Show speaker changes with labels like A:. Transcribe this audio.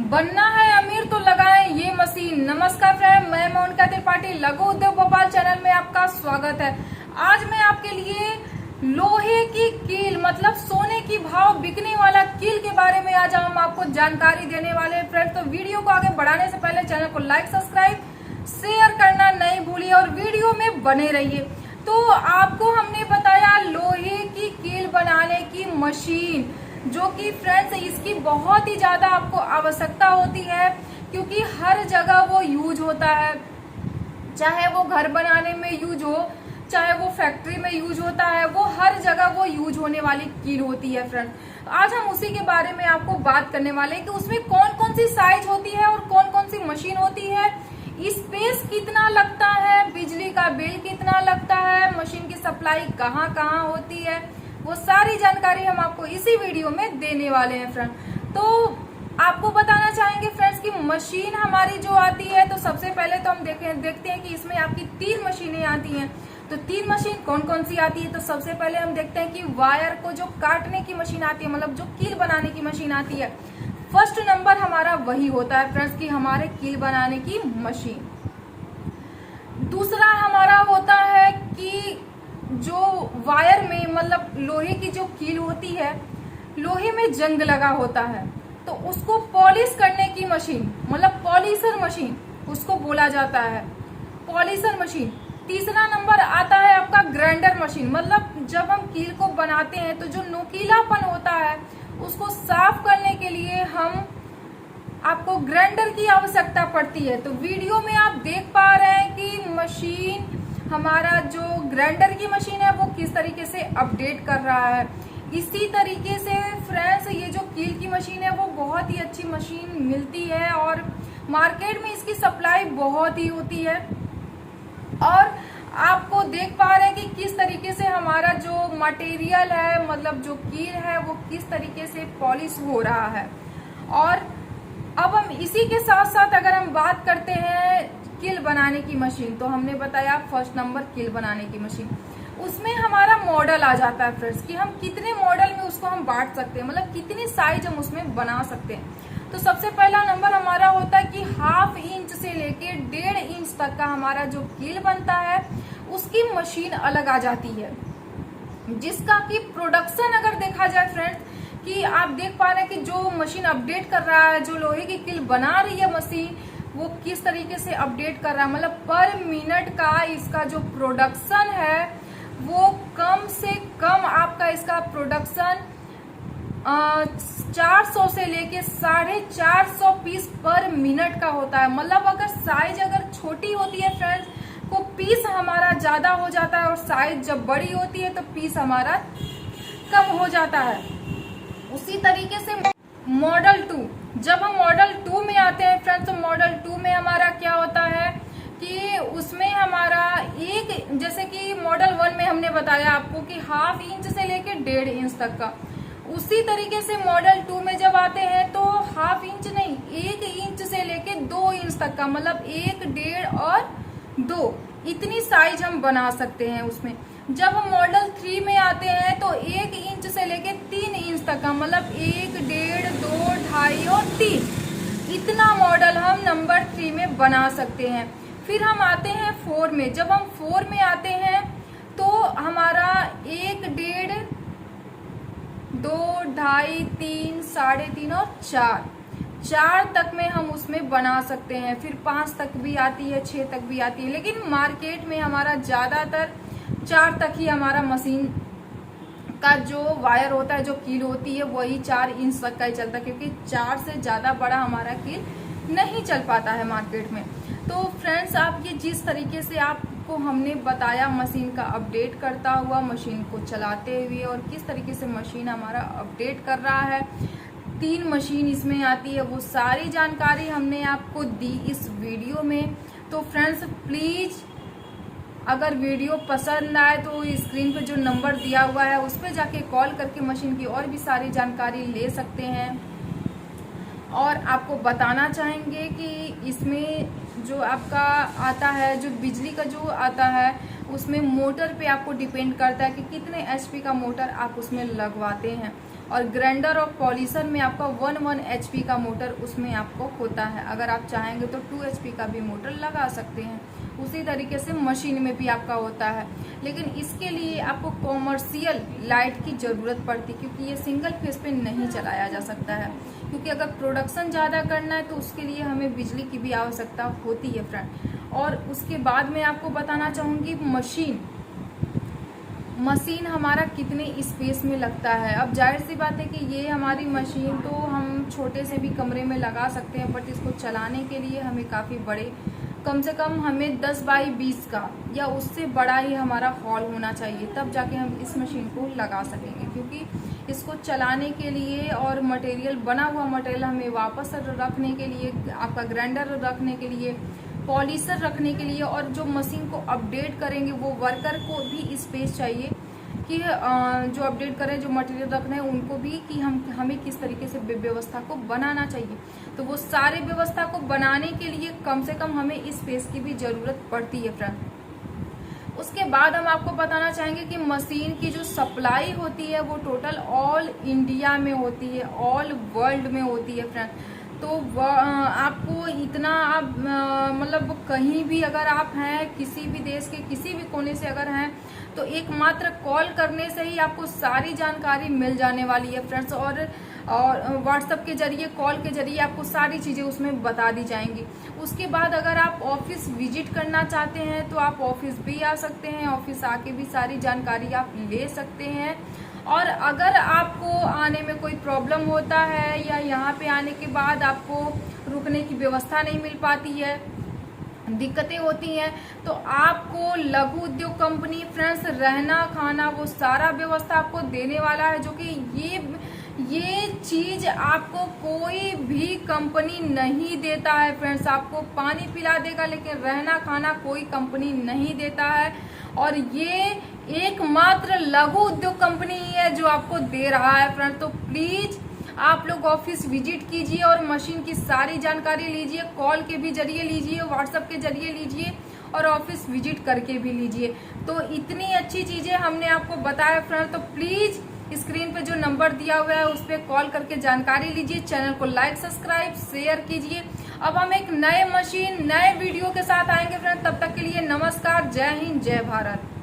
A: बनना है अमीर तो लगाएं ये मशीन। नमस्कार फ्रेंड, मैं मोनिका त्रिपाठी, लघु उद्योग भोपाल चैनल में आपका स्वागत है। आज मैं आपके लिए लोहे की कील मतलब सोने की भाव बिकने वाला कील के बारे में आज हम आपको जानकारी देने वाले हैं फ्रेंड। तो वीडियो को आगे बढ़ाने से पहले चैनल को लाइक, सब्सक्राइब, शेयर करना नहीं भूलिए और वीडियो में बने रहिए। तो आपको हमने बताया लोहे की कील बनाने की मशीन, जो कि फ्रेंड्स इसकी बहुत ही ज्यादा आपको आवश्यकता होती है, क्योंकि हर जगह वो यूज होता है। चाहे वो घर बनाने में यूज हो, चाहे वो फैक्ट्री में यूज होता है, वो हर जगह वो यूज होने वाली कील होती है फ्रेंड्स। आज हम उसी के बारे में आपको बात करने वाले हैं कि उसमें कौन कौन सी साइज होती है और कौन कौन सी मशीन होती है, स्पेस कितना लगता है, बिजली का बिल कितना लगता है, मशीन की सप्लाई कहाँ कहाँ होती है, वो सारी जानकारी हम आपको इसी वीडियो में देने वाले हैं फ्रेंड। तो आपको बताना चाहेंगे फ्रेंड्स कि मशीन हमारी जो आती है, तो सबसे पहले तो हम देखते हैं कि इसमें आपकी 3 मशीनें आती हैं। तो 3 मशीन कौन कौन सी आती है, तो सबसे पहले हम देखते हैं कि वायर को जो काटने की मशीन आती है, मतलब जो कील बनाने की मशीन आती है, फर्स्ट नंबर हमारा वही होता है फ्रेंड्स कि हमारे कील बनाने की मशीन। दूसरा हमारा होता है कि जो वायर में मतलब लोहे की जो कील होती है, लोहे में जंग लगा होता है, तो उसको पॉलिश करने की मशीन मतलब पॉलिशर मशीन उसको बोला जाता है, पॉलिशर मशीन। तीसरा नंबर आता है आपका ग्राइंडर मशीन, मतलब जब हम कील को बनाते हैं तो जो नुकीलापन होता है उसको साफ करने के लिए हम आपको ग्राइंडर की आवश्यकता पड़ती है। तो वीडियो में आप देख पा रहे हैं कि मशीन हमारा जो ग्राइंडर की मशीन है वो किस तरीके से अपडेट कर रहा है। इसी तरीके से फ्रेंड्स ये जो कील की मशीन है वो बहुत ही अच्छी मशीन मिलती है और मार्केट में इसकी सप्लाई बहुत ही होती है। और आपको देख पा रहे हैं कि किस तरीके से हमारा जो मटेरियल है मतलब जो कील है वो किस तरीके से पॉलिश हो रहा है। और अब हम इसी के साथ साथ अगर हम बात करते हैं कील बनाने की मशीन, तो हमने बताया फर्स्ट नंबर कील बनाने की मशीन। उसमें हमारा मॉडल आ जाता है फ्रेंड्स कि हम कितने मॉडल में उसको हम बांट सकते हैं, मतलब कितनी साइज हम उसमें बना सकते हैं। तो सबसे पहला नंबर हमारा होता है कि 1/2 इंच से लेके 1.5 इंच तक का हमारा जो कील बनता है उसकी मशीन अलग आ जाती है, जिसका कि प्रोडक्शन अगर देखा जाए फ्रेंड्स कि आप देख पा रहे हैं कि जो मशीन अपडेट कर रहा है, जो लोहे की कील बना रही है मशीन, वो किस तरीके से अपडेट कर रहा है, मतलब पर मिनट का इसका जो प्रोडक्शन है वो कम से कम आपका इसका प्रोडक्शन 400 से लेके 450 पीस पर मिनट का होता है। मतलब अगर साइज अगर छोटी होती है फ्रेंड्स तो पीस हमारा ज्यादा हो जाता है और साइज जब बड़ी होती है तो पीस हमारा कम हो जाता है। उसी तरीके से मॉडल 2, जब हम मॉडल 2 में आते हैं फ्रेंड्स, तो मॉडल 2 में हमारा क्या होता है कि उसमें हमारा एक, जैसे कि मॉडल 1 में हमने बताया आपको कि 1/2 इंच से लेके 1.5 इंच तक का, उसी तरीके से मॉडल 2 में जब आते हैं तो 1/2 इंच नहीं 1 इंच से लेके 2 इंच तक का, मतलब 1, 1.5 और 2 इतनी साइज हम बना सकते हैं उसमें। जब हम मॉडल 3 में आते हैं तो 1 इंच से लेके 3 इंच तक का, मतलब 1, 1.5, 2, 2.5 और 3 इतना मॉडल हम नंबर 3 में बना सकते हैं। फिर हम आते हैं 4 में। जब हम 4 में आते हैं तो हमारा 1, 1.5, 2, 2.5, 3, 3.5 और 4 तक में हम उसमें बना सकते हैं। फिर 5 तक भी आती है, 6 तक भी आती है, लेकिन मार्केट में हमारा ज्यादातर 4 तक ही हमारा मशीन का जो वायर होता है, जो कील होती है, वही 4 इंच तक का ही चलता है, क्योंकि 4 से ज्यादा बड़ा हमारा कील नहीं चल पाता है मार्केट में। तो फ्रेंड्स आप ये जिस तरीके से आपको हमने बताया मशीन का अपडेट करता हुआ, मशीन को चलाते हुए और किस तरीके से मशीन हमारा अपडेट कर रहा है, 3 मशीन इसमें आती है, वो सारी जानकारी हमने आपको दी इस वीडियो में। तो फ्रेंड्स प्लीज अगर वीडियो पसंद आए तो स्क्रीन पे जो नंबर दिया हुआ है उस पर जाके कॉल करके मशीन की और भी सारी जानकारी ले सकते हैं। और आपको बताना चाहेंगे कि इसमें जो आपका आता है, जो बिजली का जो आता है, उसमें मोटर पे आपको डिपेंड करता है कि कितने एचपी का मोटर आप उसमें लगवाते हैं। और ग्राइंडर और पॉलिशर में आपका 1 एचपी का मोटर उसमें आपको होता है। अगर आप चाहेंगे तो 2 एचपी का भी मोटर लगा सकते हैं। उसी तरीके से मशीन में भी आपका होता है, लेकिन इसके लिए आपको कॉमर्शियल लाइट की ज़रूरत पड़ती है, क्योंकि ये सिंगल फेस पे नहीं चलाया जा सकता है। क्योंकि अगर प्रोडक्शन ज़्यादा करना है तो उसके लिए हमें बिजली की भी आवश्यकता होती है फ्रेंड। और उसके बाद मैं आपको बताना चाहूँगी मशीन हमारा कितने स्पेस में लगता है। अब जाहिर सी बात है कि ये हमारी मशीन तो हम छोटे से भी कमरे में लगा सकते हैं, बट इसको चलाने के लिए हमें काफ़ी बड़े, कम से कम हमें 10 बाई 20 का या उससे बड़ा ही हमारा हॉल होना चाहिए, तब जाके हम इस मशीन को लगा सकेंगे। क्योंकि इसको चलाने के लिए और मटेरियल, बना हुआ मटेरियल हमें वापस रखने के लिए, आपका ग्राइंडर रखने के लिए, पॉलिशर रखने के लिए, और जो मशीन को अपडेट करेंगे वो वर्कर को भी स्पेस चाहिए कि जो अपडेट करें, जो मटेरियल रखना है उनको भी, कि हमें किस तरीके से व्यवस्था को बनाना चाहिए। तो वो सारे व्यवस्था को बनाने के लिए कम से कम हमें स्पेस की भी ज़रूरत पड़ती है फ्रेंड। उसके बाद हम आपको बताना चाहेंगे कि मशीन की जो सप्लाई होती है वो टोटल ऑल इंडिया में होती है, ऑल वर्ल्ड में होती है फ्रेंड। तो आपको इतना, आप मतलब कहीं भी अगर आप हैं, किसी भी देश के किसी भी कोने से अगर हैं, तो एकमात्र कॉल करने से ही आपको सारी जानकारी मिल जाने वाली है फ्रेंड्स। और व्हाट्सएप के जरिए, कॉल के जरिए आपको सारी चीज़ें उसमें बता दी जाएंगी। उसके बाद अगर आप ऑफिस विजिट करना चाहते हैं तो आप ऑफिस भी आ सकते हैं, ऑफिस आके भी सारी जानकारी आप ले सकते हैं। और अगर आपको आने में कोई प्रॉब्लम होता है या यहाँ पे आने के बाद आपको रुकने की व्यवस्था नहीं मिल पाती है, दिक्कतें होती हैं, तो आपको लघु उद्योग कंपनी फ्रेंड्स रहना खाना वो सारा व्यवस्था आपको देने वाला है, जो कि ये चीज आपको कोई भी कंपनी नहीं देता है फ्रेंड्स। आपको पानी पिला देगा, लेकिन रहना खाना कोई कंपनी नहीं देता है। और ये एकमात्र लघु उद्योग कंपनी ही है जो आपको दे रहा है फ्रेंड। तो प्लीज आप लोग ऑफिस विजिट कीजिए और मशीन की सारी जानकारी लीजिए, कॉल के भी जरिए लीजिए, व्हाट्सएप के जरिए लीजिए, और ऑफिस विजिट करके भी लीजिए। तो इतनी अच्छी चीजें हमने आपको बताया फ्रेंड। तो प्लीज स्क्रीन पे जो नंबर दिया हुआ है उस पर कॉल करके जानकारी लीजिए। चैनल को लाइक, सब्सक्राइब, शेयर कीजिए। अब हम एक नए मशीन, नए वीडियो के साथ आएंगे फ्रेंड। तब तक के लिए नमस्कार, जय हिंद, जय भारत।